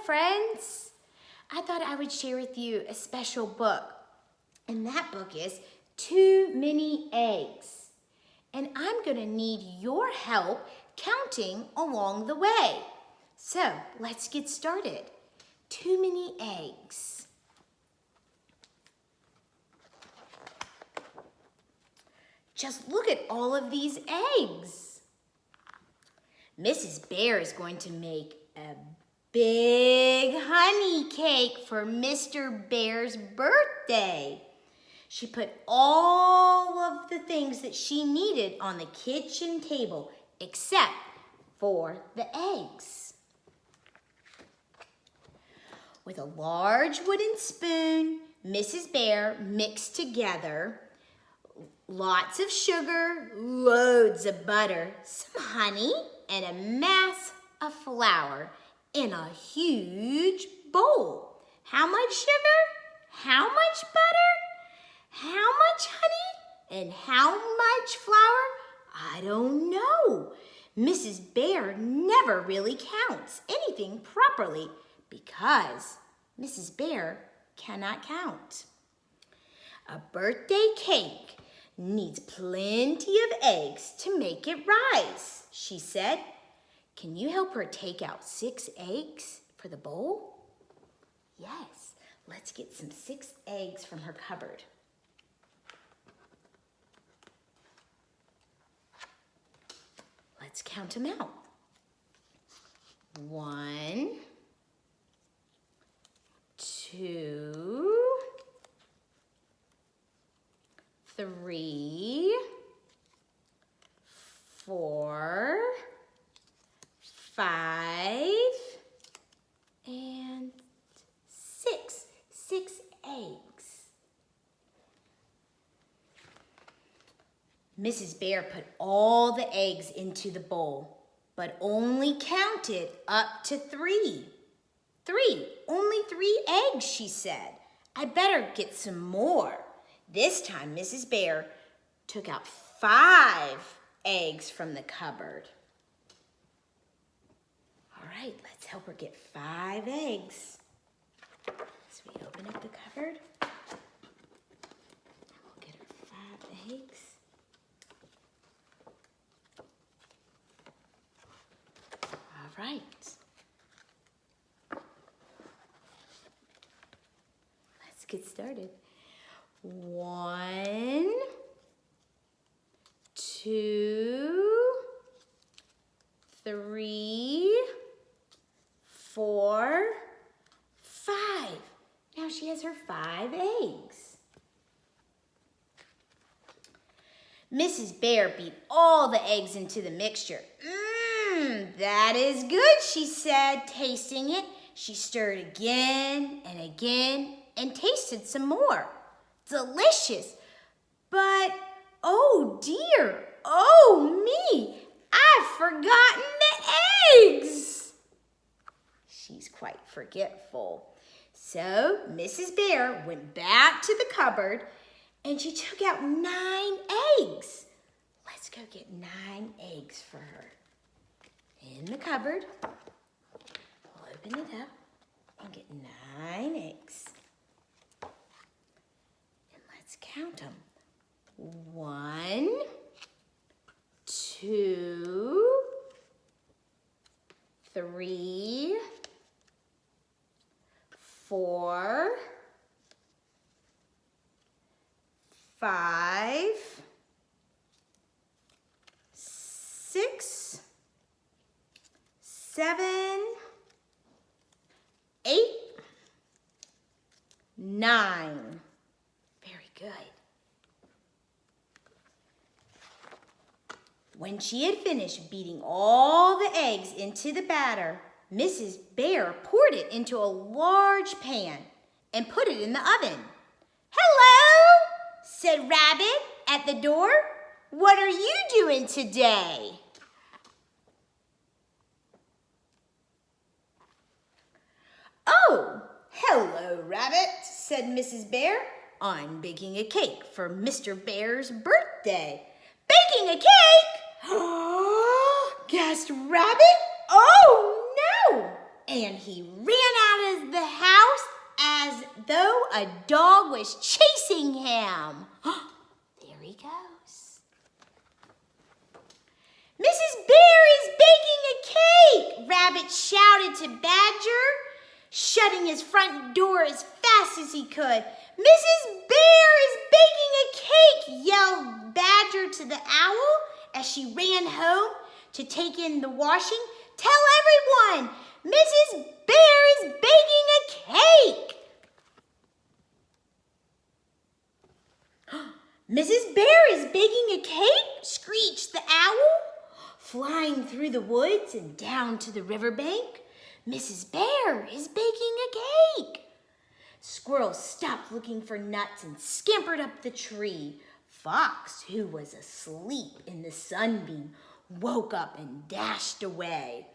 friends. I thought I would share with you a special book. And that book is Too Many Eggs. And I'm going to need your help counting along the way. So let's get started. Too many eggs. Just look at all of these eggs. Mrs. Bear is going to make a big honey cake for Mr. Bear's birthday. She put all of the things that she needed on the kitchen table except for the eggs. With a large wooden spoon, Mrs. Bear mixed together lots of sugar, loads of butter, some honey, and a mass of flour in a huge bowl. How much sugar? How much butter? How much honey? And how much flour? I don't know. Mrs. Bear never really counts anything properly because Mrs. Bear cannot count. A birthday cake needs plenty of eggs to make it rise, she said. Can you help her take out 6 eggs for the bowl? Yes, let's get some 6 eggs from her cupboard. Let's count them out. 1, 2, 3, 4, 5, and 6. 6 eggs. Mrs. Bear put all the eggs into the bowl, but only counted up to 3. 3, only 3 eggs, she said. I better get some more. This time, Mrs. Bear took out 5 eggs from the cupboard. All right, let's help her get 5 eggs. So we open up the cupboard. And we'll get her 5 eggs. All right. Let's get started. 1, 2, 3, 4, 5. Now she has her 5 eggs. Mrs. Bear beat all the eggs into the mixture. That is good, she said, tasting it. She stirred again and again and tasted some more. Delicious. But, oh dear, oh me, I've forgotten the eggs. She's quite forgetful. So Mrs. Bear went back to the cupboard and she took out 9 eggs. Let's go get 9 eggs for her. In the cupboard, we'll open it up and get 9 eggs. And let's count them. 1, 2, 3, 4, 5, 6, 7, 8, 9. Very good. When she had finished beating all the eggs into the batter, Mrs. Bear poured it into a large pan and put it in the oven. "Hello," said Rabbit at the door. "What are you doing today?" "Oh, hello, Rabbit," said Mrs. Bear. "I'm baking a cake for Mr. Bear's birthday." "Baking a cake?" gasped Rabbit. "Oh, no!" And he ran though a dog was chasing him. There he goes. Mrs. Bear is baking a cake, Rabbit shouted to Badger, shutting his front door as fast as he could. Mrs. Bear is baking a cake, yelled Badger to the owl as she ran home to take in the washing. Tell everyone, Mrs. Bear is baking a cake. Mrs. Bear is baking a cake, screeched the owl, flying through the woods and down to the riverbank. Mrs. Bear is baking a cake. Squirrel stopped looking for nuts and scampered up the tree. Fox, who was asleep in the sunbeam, woke up and dashed away.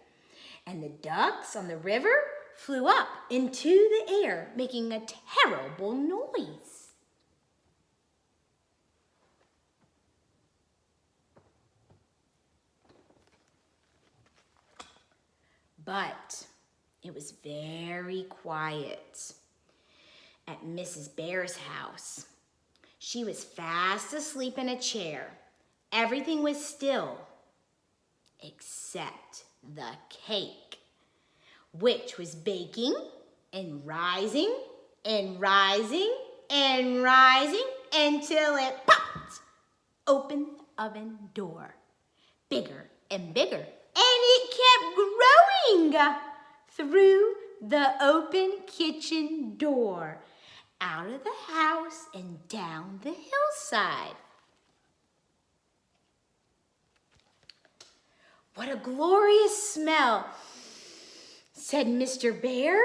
And the ducks on the river flew up into the air, making a terrible noise. But it was very quiet at Mrs. Bear's house. She was fast asleep in a chair. Everything was still except the cake, which was baking and rising and rising and rising until it popped open the oven door, bigger and bigger, and it kept growing through the open kitchen door, out of the house and down the hillside. What a glorious smell, said Mr. Bear,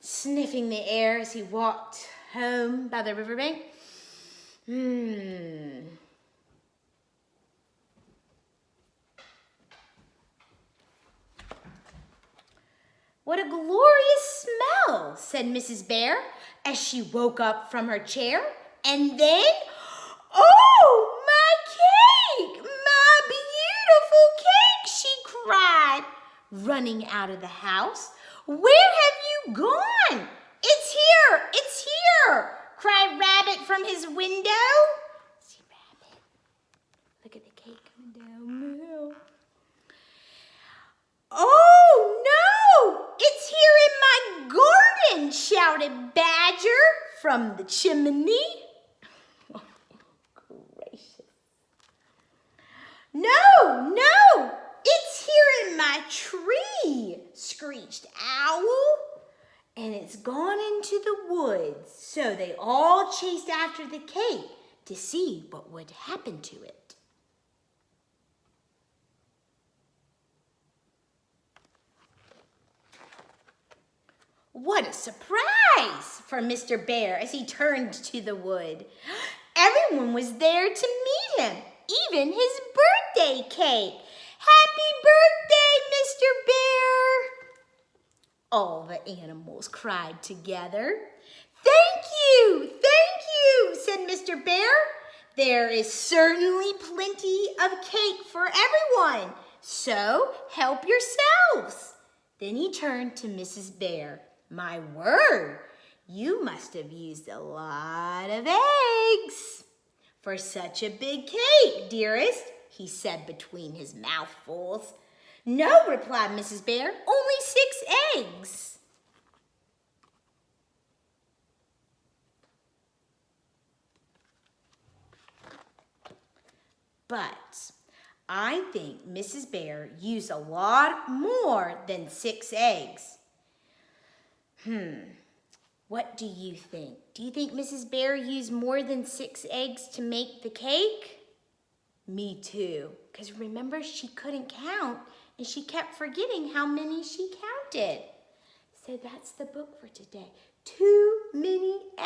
sniffing the air as he walked home by the riverbank. What a glorious smell, said Mrs. Bear as she woke up from her chair. And then, oh, my cake, my beautiful cake, she cried, running out of the house. Where have you gone? It's here, cried Rabbit from his window. See, Rabbit, look at the cake coming down. Oh, no, it's here in my garden, shouted Badger from the chimney. Oh, gracious. No, it's here in my tree, screeched Owl. And it's gone into the woods. So they all chased after the cake to see what would happen to it. What a surprise for Mr. Bear as he turned to the wood. Everyone was there to meet him, even his birthday cake. Happy birthday, Mr. Bear! All the animals cried together. Thank you, said Mr. Bear. There is certainly plenty of cake for everyone, so help yourselves. Then he turned to Mrs. Bear. My word, you must have used a lot of eggs for such a big cake, dearest, he said between his mouthfuls. No, replied Mrs. Bear, only 6 eggs. But I think Mrs. Bear used a lot more than 6 eggs. What do you think? Do you think Mrs. Bear used more than 6 eggs to make the cake? Me too, because remember, she couldn't count and she kept forgetting how many she counted. So that's the book for today. Too many eggs.